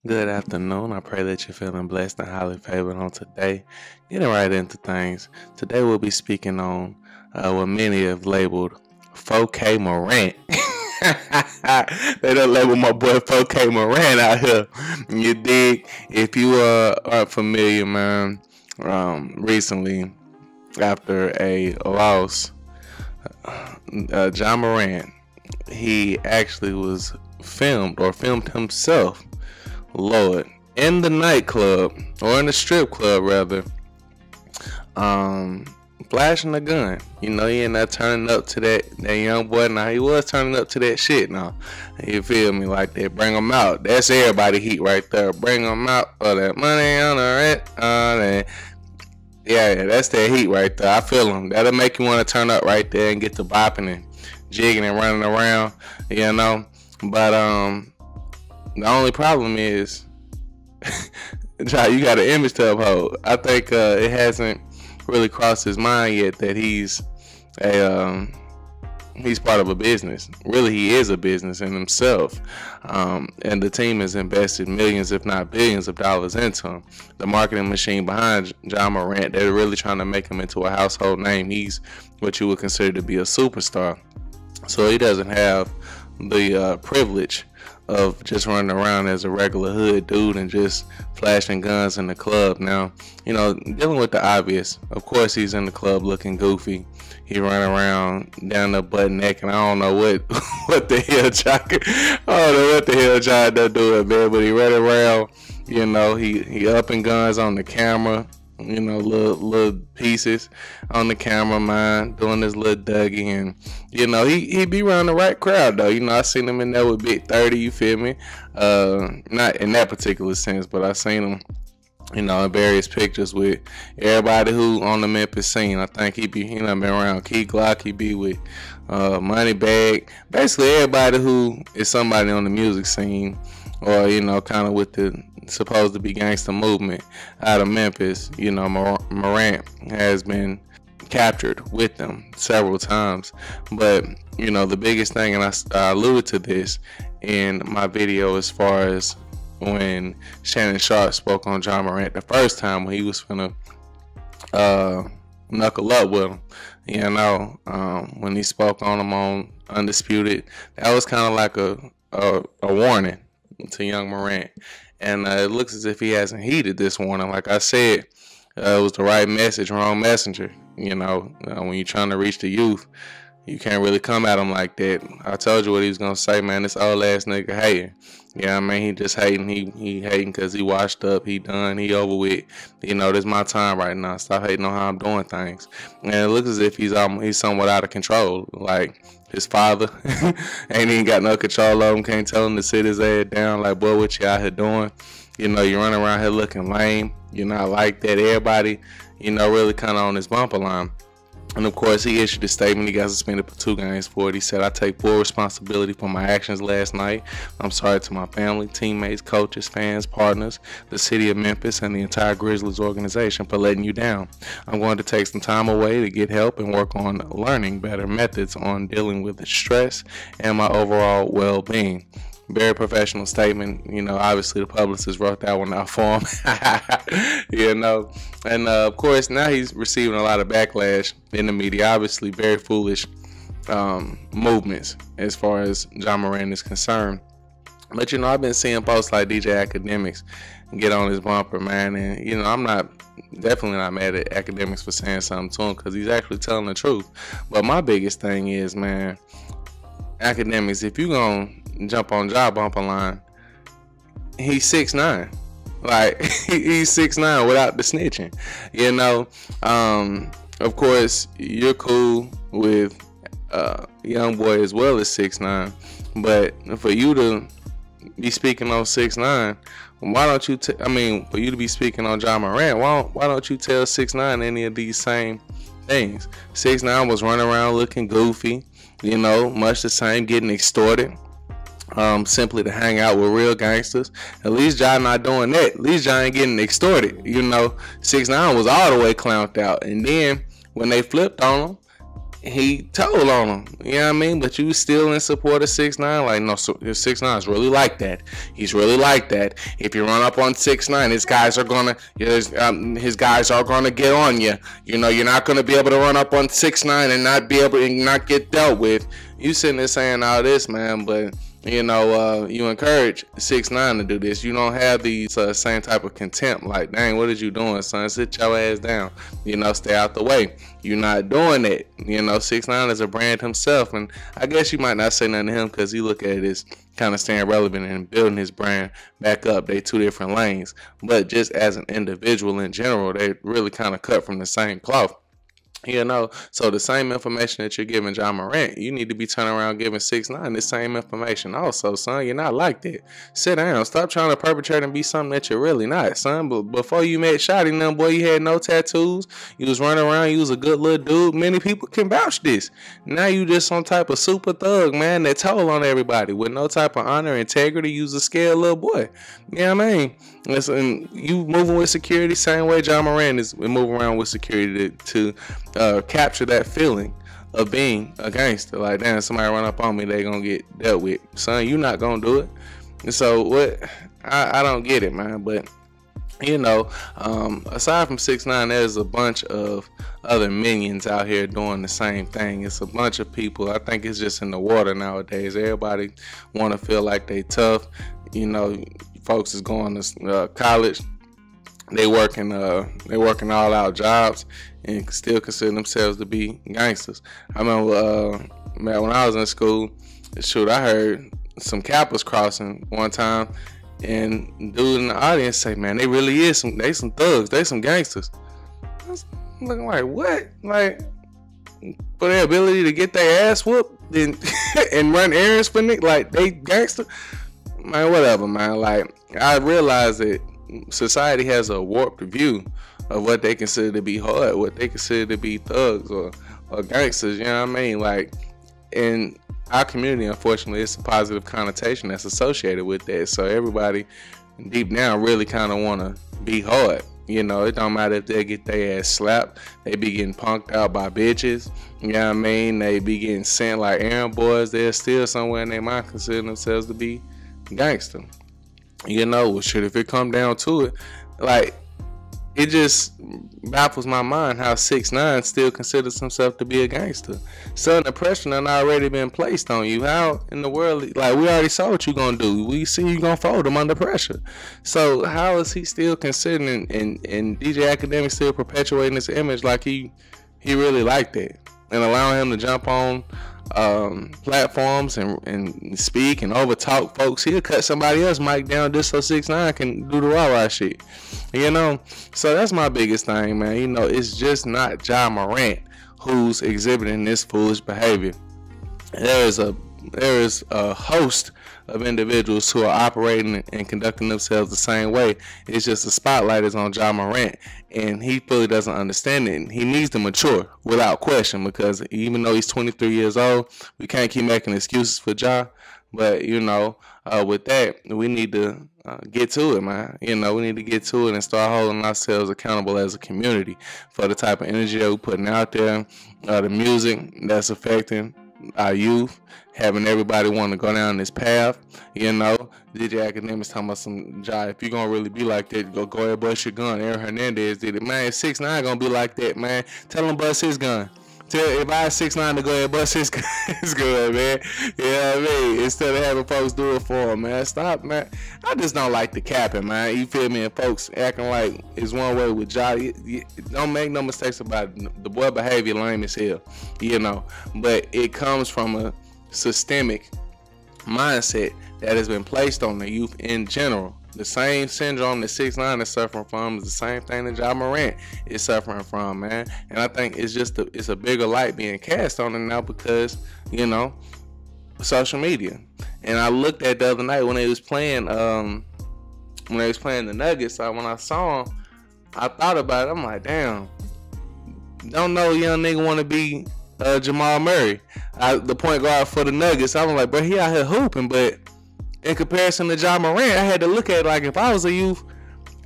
Good afternoon. I pray that you're feeling blessed and highly favored on today. Getting right into things. Today we'll be speaking on what many have labeled 4K Morant. They don't label my boy 4K Morant out here. You dig? If you aren't familiar, man, recently after a loss, Morant, he actually was filmed himself, Lord, in the nightclub, or in the strip club rather, flashing a gun. You know, he ain't not turning up to that young boy. Now he was turning up to that shit now. You feel me? Like that, bring him out. That's everybody heat right there. Bring him out for that money on the rent. Yeah, that's that heat right there. I feel him. That'll make you want to turn up right there and get to bopping and jigging and running around, you know. But the only problem is, you got an image to uphold. I think it hasn't really crossed his mind yet that he's part of a business. Really, he is a business in himself, and the team has invested millions, if not billions, of dollars into him. The marketing machine behind Morant, they're really trying to make him into a household name. He's what you would consider to be a superstar, so he doesn't have the privilege of just running around as a regular hood dude and just flashing guns in the club. Now, you know, dealing with the obvious, of course he's in the club looking goofy. He run around down the butt neck, and I don't know what the hell John done doing, man, but he run around, you know, he upping guns on the camera, you know, little pieces on the camera, man, doing this little Dougie, and you know, he be around the right crowd though. You know, I seen him in there with Big 30, you feel me? Not in that particular sense, but I seen him, you know, in various pictures with everybody who on the Memphis scene. I think he been around Key Glock, he be with Moneybag, basically everybody who is somebody on the music scene, or you know, kind of with the supposed to be gangster movement out of Memphis. You know, Morant has been captured with them several times. But you know, the biggest thing, and I alluded to this in my video, as far as when Shannon Sharp spoke on Morant the first time when he was finna knuckle up with him, you know, when he spoke on him on Undisputed, that was kind of like a warning to young Morant. And it looks as if he hasn't heeded this warning. Like I said, it was the right message, wrong messenger. You know, when you're trying to reach the youth, you can't really come at him like that. I told you what he was gonna say, man. This old ass nigga hating. Yeah, I mean, he just hating. He hating because he washed up. He done. He over with. You know, this is my time right now. Stop hating on how I'm doing things. And it looks as if he's somewhat out of control. Like his father ain't even got no control of him. Can't tell him to sit his ass down. Like, boy, what you out here doing? You know, you running around here looking lame. You're not like that. Everybody, you know, really kind of on his bumper line. And of course, he issued a statement. He got suspended for 2 games for it. He said, "I take full responsibility for my actions last night. I'm sorry to my family, teammates, coaches, fans, partners, the city of Memphis, and the entire Grizzlies organization for letting you down. I'm going to take some time away to get help and work on learning better methods on dealing with the stress and my overall well-being." Very professional statement. You know, obviously the publicist wrote that one out for him. You know, and of course now he's receiving a lot of backlash in the media. Obviously very foolish movements as far as Morant is concerned. But you know, I've been seeing posts like DJ Academics get on his bumper, man, and you know, I'm definitely not mad at Academics for saying something to him, because he's actually telling the truth. But my biggest thing is, man, Academics, if you gonna jump on bumper line, he's 6'9". Like, he's 6'9" without the snitching. You know, of course, you're cool with young boy as well as 6'9", but for you to be speaking on 6'9", why don't you? For you to be speaking on Morant, why don't you tell 6'9" any of these same things? 6'9" was running around looking goofy. You know, much the same, getting extorted. Simply to hang out with real gangsters. At least John not doing that. At least John ain't getting extorted. You know, 6'9" was all the way clowned out. And then when they flipped on him, he told on him, you know what I mean? But you still in support of 6ix9ine? Like, no, so 6ix9ine is really like that. He's really like that. If you run up on 6ix9ine, his guys are gonna get on you. You know, you're not gonna be able to run up on 6ix9ine and not be able to not get dealt with. You sitting there saying all this, man, but you know, you encourage 6ix9ine to do this. You don't have these same type of contempt. Like, dang, what is you doing, son? Sit your ass down. You know, stay out the way. You're not doing it. You know, 6ix9ine is a brand himself, and I guess you might not say nothing to him because he look at it as kind of staying relevant and building his brand back up. They two different lanes, but just as an individual in general, they really kind of cut from the same cloth. You know, so the same information that you're giving Ja Morant, you need to be turning around giving 6ix9ine the same information also, son. You're not like that. Sit down. Stop trying to perpetrate and be something that you're really not, son. But before you met Shotty, them boy, you had no tattoos. You was running around. You was a good little dude. Many people can vouch this. Now you just some type of super thug, man, that told on everybody with no type of honor, integrity. You was a scared little boy. You know what I mean? Listen, you moving with security same way Ja Morant is moving around with security to capture that feeling of being a gangster. Like, damn, somebody run up on me, they gonna get dealt with. Son, you not gonna do it. And so what? I don't get it, man. But you know, aside from 6ix9ine, there's a bunch of other minions out here doing the same thing. It's a bunch of people. I think it's just in the water nowadays. Everybody want to feel like they tough. You know, folks is going to college. They working all out jobs and still consider themselves to be gangsters. I remember, man, when I was in school, shoot, I heard some Kappas crossing one time, and dude in the audience say, "Man, they really is some thugs, they some gangsters." I was looking like, what? Like, for their ability to get their ass whooped and and run errands for me, like they gangster? Man, whatever, man. Like, I realize that society has a warped view of what they consider to be hard, what they consider to be thugs or gangsters, you know what I mean? Like, in our community, unfortunately, it's a positive connotation that's associated with that. So everybody deep down really kind of want to be hard. You know, it don't matter if they get their ass slapped, they be getting punked out by bitches, you know what I mean? They be getting sent like errand boys. They're still somewhere in their mind consider themselves to be gangster. You know, well, shit, if it come down to it, like, it just baffles my mind how 6ix9ine still considers himself to be a gangster. So the pressure done already been placed on you. How in the world, like, we already saw what you gonna do. We see you gonna fold him under pressure. So how is he still considering and DJ Academic still perpetuating this image like he really like that, and allowing him to jump on platforms and speak and over talk folks? He'll cut somebody else mic down just so 6ix9ine can do the rah shit, you know? So that's my biggest thing, man. You know, it's just not Ja Morant who's exhibiting this foolish behavior. There is a host of individuals who are operating and conducting themselves the same way. It's just the spotlight is on Ja Morant, and he fully doesn't understand it. He needs to mature without question, because even though he's 23 years old, we can't keep making excuses for Ja. But you know, with that, we need to get to it, man. You know, we need to get to it and start holding ourselves accountable as a community for the type of energy that we're putting out there, the music that's affecting our youth, having everybody want to go down this path. You know, DJ Academics talking about some Ja, if you gonna really be like that, go ahead, bust your gun. Aaron Hernandez did it, man. 6ix9ine gonna be like that, man. Tell him bust his gun. If I had 6ix9ine to go ahead and bust his gun, it's good, man. You know what I mean? Instead of having folks do it for him, man. Stop, man. I just don't like the capping, man. You feel me? And folks acting like it's one way with Ja. Don't make no mistakes about it. The boy behavior lame as hell, you know. But it comes from a systemic mindset that has been placed on the youth in general. The same syndrome that 6ix9ine is suffering from is the same thing that Ja Morant is suffering from, man. And I think it's just it's a bigger light being cast on it now because, you know, social media. And I looked at the other night when they was playing the Nuggets. So when I saw them, I thought about it. I'm like, damn, don't know young nigga want to be Jamal Murray, the point guard for the Nuggets. I was like, bro, he out here hooping, but in comparison to Ja Morant, I had to look at it like, if I was a youth,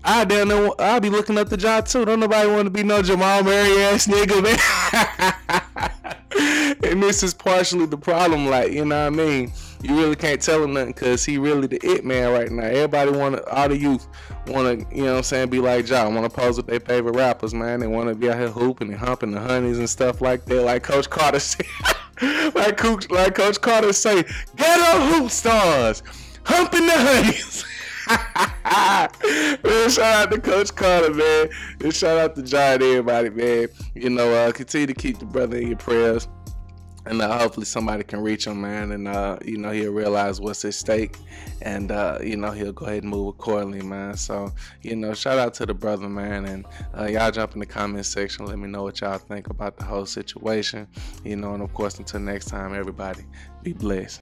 I'd be looking up to Ja too. Don't nobody want to be no Jamal Murray ass nigga, man. And this is partially the problem, like, you know what I mean? You really can't tell him nothing because he really the it man right now. Everybody all the youth wanna, you know what I'm saying, be like Ja, wanna pose with their favorite rappers, man. They wanna be out here hooping and humping the honeys and stuff like that. Like Coach Carter said, like Coach Carter say, ghetto hoop stars, humping the honeys. Man, shout out to Coach Carter, man. And shout out to Ja and everybody, man. You know, continue to keep the brother in your prayers. And hopefully somebody can reach him, man, and you know, he'll realize what's at stake, and you know, he'll go ahead and move accordingly, man. So, you know, shout out to the brother, man, and y'all jump in the comment section, let me know what y'all think about the whole situation, you know. And of course, until next time, everybody, be blessed.